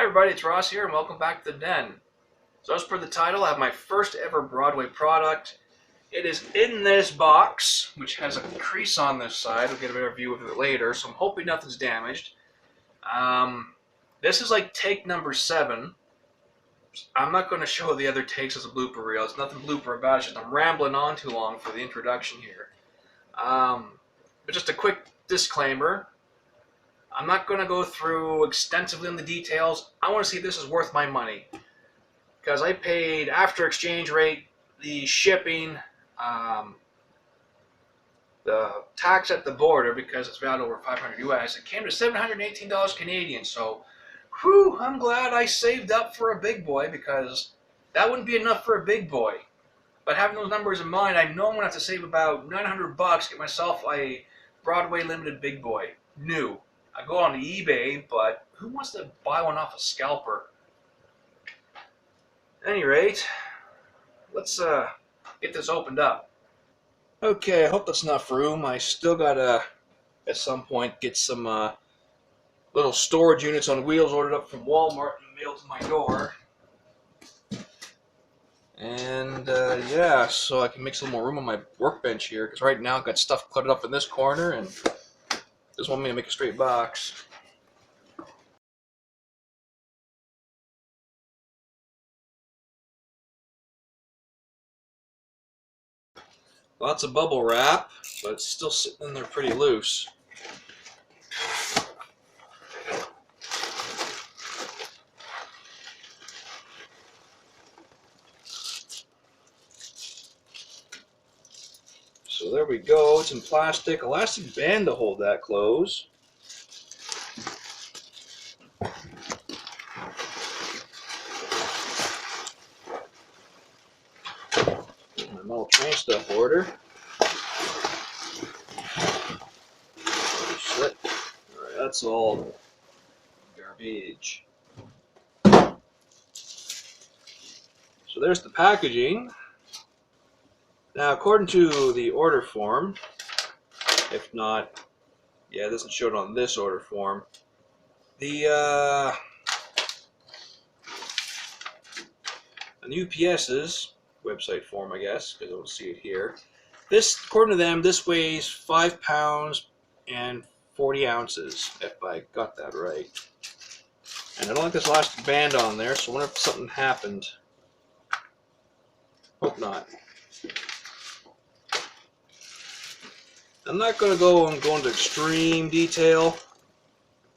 Hi everybody, it's Ross here and welcome back to the Den. So as per the title, I have my first ever Broadway product. It is in this box, which has a crease on this side. We'll get a better view of it later, so I'm hoping nothing's damaged. This is like take number 7. I'm not going to show the other takes as a blooper reel. It's nothing blooper about it, it's just I'm rambling on too long for the introduction here. But just a quick disclaimer. I'm not going to go through extensively on the details. I want to see if this is worth my money. Because I paid, after exchange rate, the shipping, the tax at the border, because it's valued over 500 US, it came to $718 Canadian. So, whew, I'm glad I saved up for a big boy, because that wouldn't be enough for a big boy. But having those numbers in mind, I know I'm going to have to save about 900 bucks to get myself a Broadway limited big boy, new. I go on eBay, but who wants to buy one off a scalper? At any rate, let's get this opened up. Okay, I hope that's enough room. I still gotta, at some point, get some little storage units on wheels ordered up from Walmart and mailed to my door. And yeah, so I can make some more room on my workbench here, because right now I've got stuff cluttered up in this corner, and just want me to make a straight box. Lots of bubble wrap, but it's still sitting in there pretty loose. So there we go. It's in plastic, elastic band to hold that close. My metal train stuff order. Shit. Alright, that's all garbage. So there's the packaging. Now, according to the order form, if not, yeah, it doesn't show it on this order form. The UPS's website form, I guess, because I don't see it here. This, according to them, this weighs 5 pounds and 40 ounces, if I got that right. And I don't like this elastic band on there, so I wonder if something happened. Hope not. I'm not going to go into extreme detail,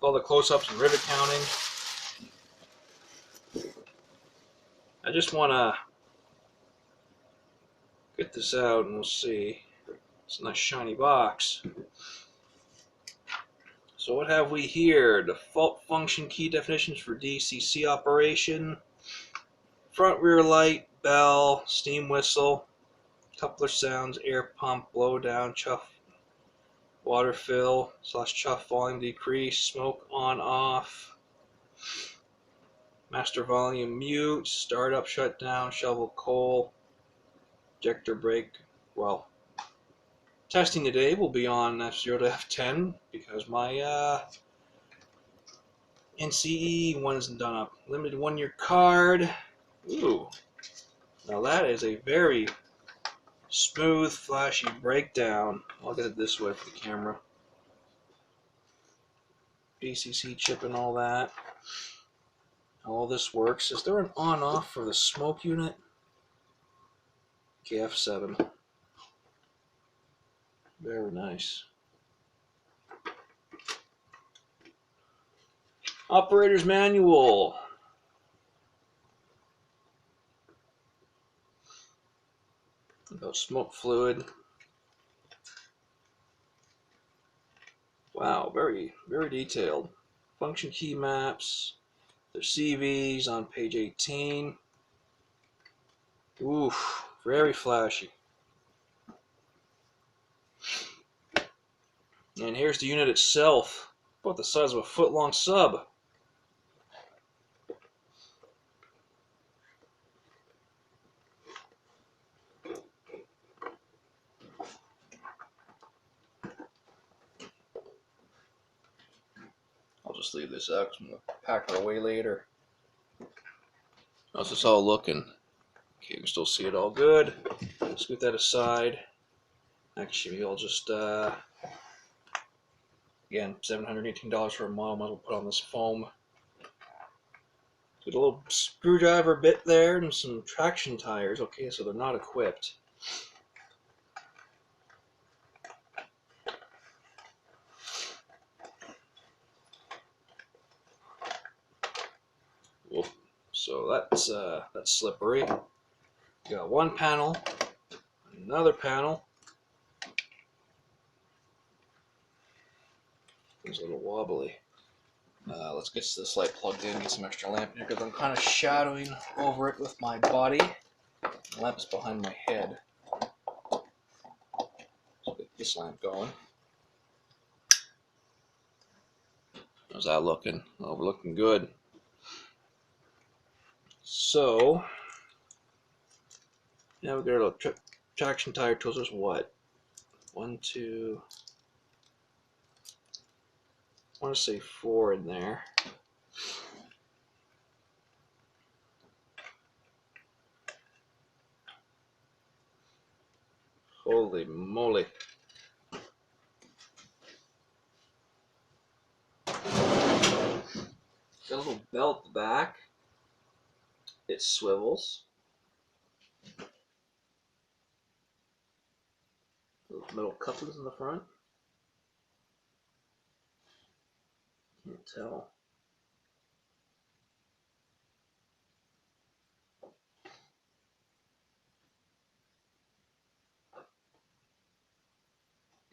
all the close-ups and rivet counting. I just want to get this out and we'll see. It's a nice shiny box. So what have we here? Default function key definitions for DCC operation. Front rear light, bell, steam whistle, coupler sounds, air pump, blow down, chuff, water fill / chuff volume decrease, smoke on off, master volume mute, start up, shut down, shovel coal, ejector brake. Well, testing today will be on F0 to F10 because my NCE one isn't done up. Limited 1-year card. Ooh, now that is a very smooth, flashy breakdown. I'll get it this way for the camera. DCC chip and all that. All this works. Is there an on-off for the smoke unit? KF7. Very nice. Operator's manual. About smoke fluid. Wow, very, very detailed. Function key maps. There's CVs on page 18. Oof, very flashy. And here's the unit itself. About the size of a foot-long sub. I'll just leave this out because I'm going to pack it away later. How's this all looking? Okay, you can still see it all good. Scoot that aside. Actually, maybe I'll just, again, $718 for a model. Might as well put on this foam. Get a little screwdriver bit there and some traction tires. Okay, so they're not equipped. Whoop. So that's slippery. You got one panel, another panel. It's a little wobbly. Let's get this light plugged in, get some extra lamp here because I'm kind of shadowing over it with my body. The lamp is behind my head. So get this lamp going. How's that looking? Oh, we're looking good. So, now we've got our little traction tire tools. There's what? 1, 2, I want to say 4 in there. Holy moly. Got a little belt back. It swivels. Little metal couplings in the front. Can't tell.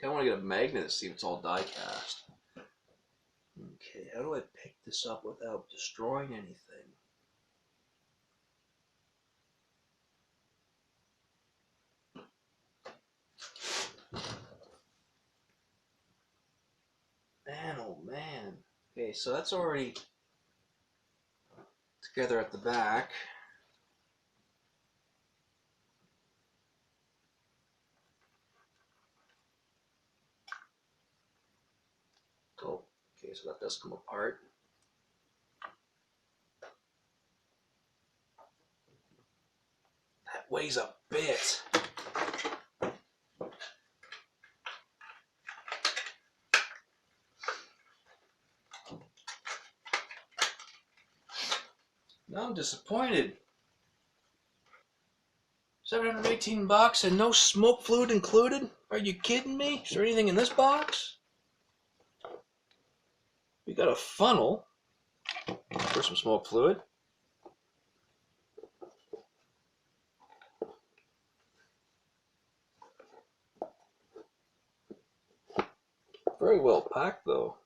I want to get a magnet to see if it's all die cast. Okay, how do I pick this up without destroying anything? Man, oh man. Okay, so that's already together at the back. Oh, okay, so that does come apart. That weighs a bit. Now I'm disappointed. $718 and no smoke fluid included? Are you kidding me? Is there anything in this box? We got a funnel for some smoke fluid. Very well packed though.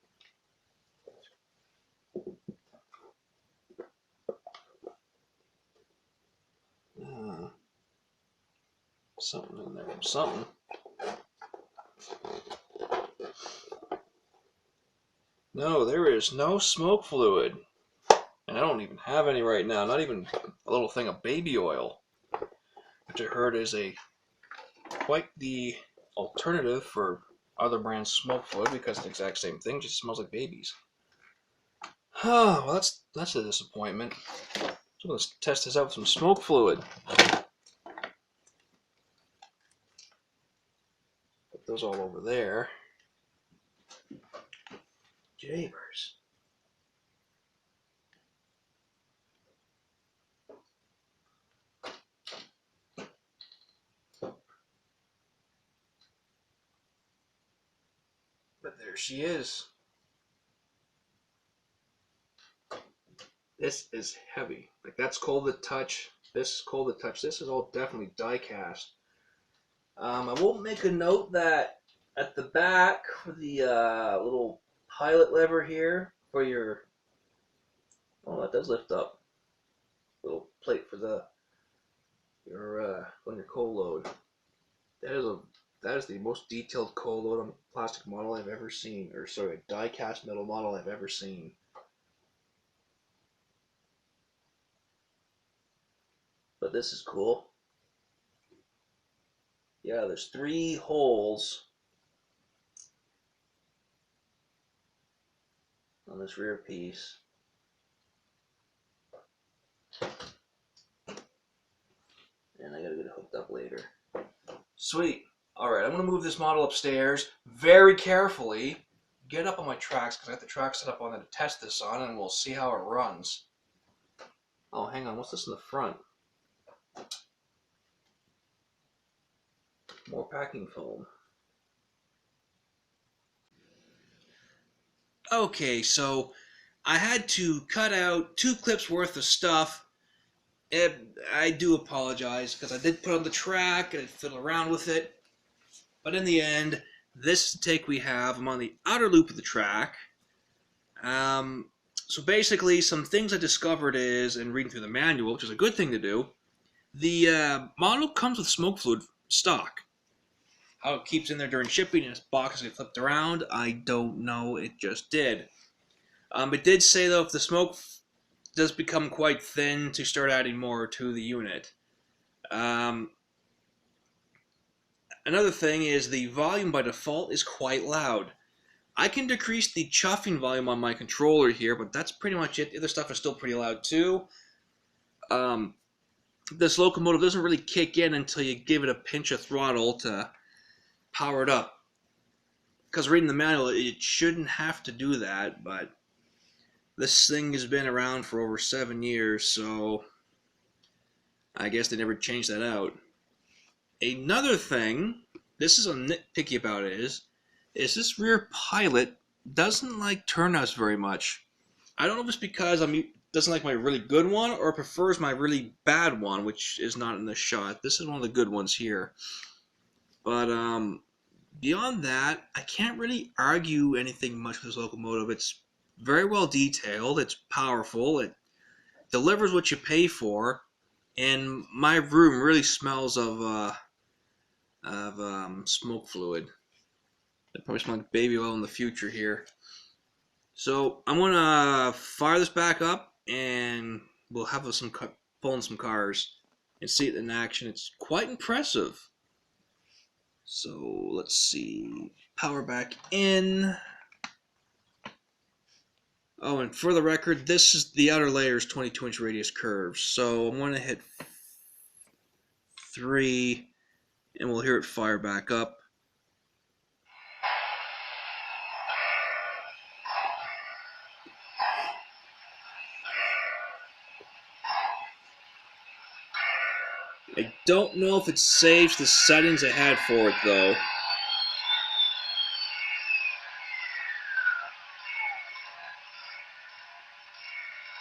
Something in there, something. No, there is no smoke fluid. And I don't even have any right now, not even a little thing of baby oil, which I heard is quite the alternative for other brands' smoke fluid because it's the exact same thing, just smells like babies. Oh, well, that's a disappointment. So let's test this out with some smoke fluid. Put those all over there. Jabers. But there she is. This is heavy. Like, that's cold to touch. This is cold to touch. This is all definitely die cast. I will make a note that at the back for the little pilot lever here for your, oh, that does lift up. Little plate for your on your coal load. That is the most detailed coal load on a plastic model I've ever seen, or sorry, a die cast metal model I've ever seen. But this is cool. Yeah, there's 3 holes on this rear piece. hooked up later. Sweet. Alright, I'm going to move this model upstairs very carefully. Get up on my tracks, because I have the track set up on there to test this on, and we'll see how it runs. Oh, hang on. What's this in the front? More packing foam. Okay, so I had to cut out 2 clips worth of stuff. I do apologize, because I did put on the track and I fiddled around with it. But in the end, this is the take we have. I'm on the outer loop of the track. So basically, some things I discovered is, in reading through the manual, which is a good thing to do, the model comes with smoke fluid stock. How it keeps in there during shipping and its boxes get flipped around, I don't know. It just did. It did say, though, if the smoke does become quite thin, to start adding more to the unit. Another thing is the volume by default is quite loud. I can decrease the chuffing volume on my controller here, but that's pretty much it. The other stuff is still pretty loud too. This locomotive doesn't really kick in until you give it a pinch of throttle to power it up. Because reading the manual, it shouldn't have to do that, but this thing has been around for over 7 years, so I guess they never changed that out. Another thing, this is a nitpicky about it, is this rear pilot doesn't like turnouts very much. I don't know if it's because doesn't like my really good one or prefers my really bad one, which is not in this shot. This is one of the good ones here. But beyond that, I can't really argue anything much with this locomotive. It's very well detailed. It's powerful. It delivers what you pay for. And my room really smells of smoke fluid. It probably smells like baby oil in the future here. So I'm gonna fire this back up, and we'll have pulling some cars and see it in action. It's quite impressive. So let's see. Power back in. Oh, and for the record, this is the outer layer's 22-inch radius curves. So I'm gonna hit 3, and we'll hear it fire back up. I don't know if it saves the settings I had for it, though.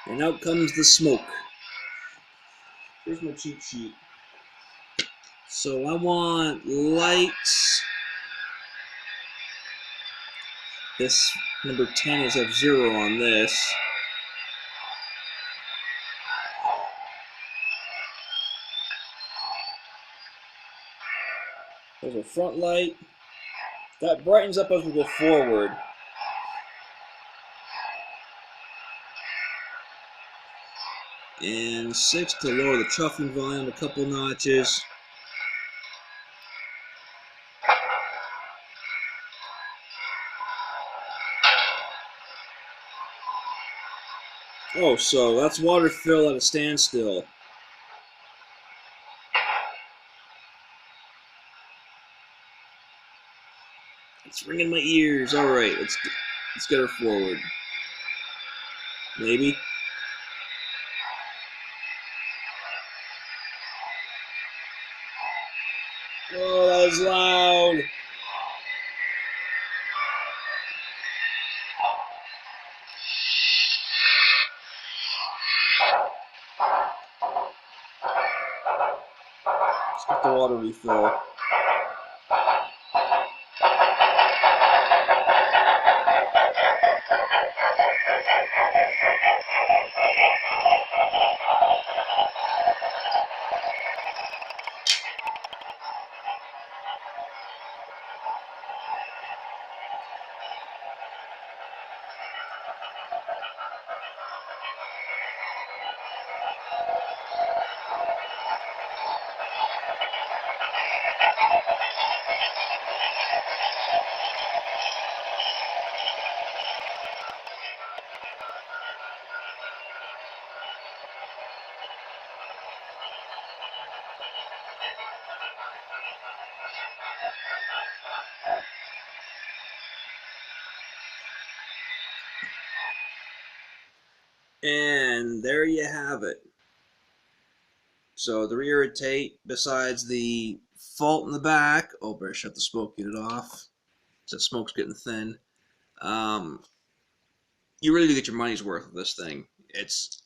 And out comes the smoke. Here's my cheat sheet. So I want lights. This number 10 is F0 on this. There's a front light. That brightens up as we go forward. And 6 to lower the chuffing volume a couple notches. Oh, so that's water fill at a standstill. It's ringing my ears. All right, let's get her forward. Maybe. Oh, that was loud. Let's get the water refill. And there you have it. So to irritate, besides the fault in the back, oh, better shut the smoke unit off. So the smoke's getting thin. Um, you really do get your money's worth with this thing. It's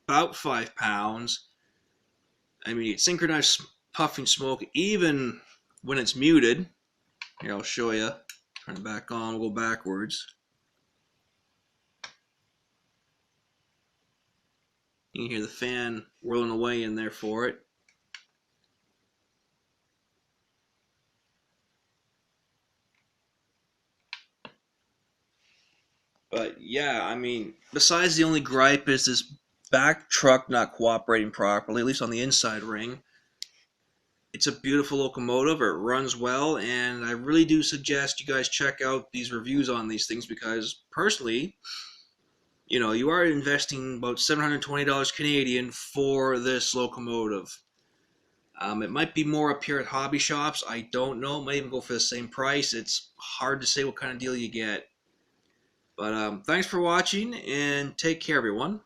about 5 pounds. I mean, it's synchronized puffing smoke even when it's muted. Here, I'll show you. Turn it back on. We'll go backwards. You can hear the fan whirling away in there for it. But yeah, I mean, besides the only gripe is this back truck not cooperating properly, at least on the inside ring. It's a beautiful locomotive. It runs well, and I really do suggest you guys check out these reviews on these things because personally, you are investing about $720 Canadian for this locomotive. It might be more up here at hobby shops. I don't know. It might even go for the same price. It's hard to say what kind of deal you get. But thanks for watching, and take care, everyone.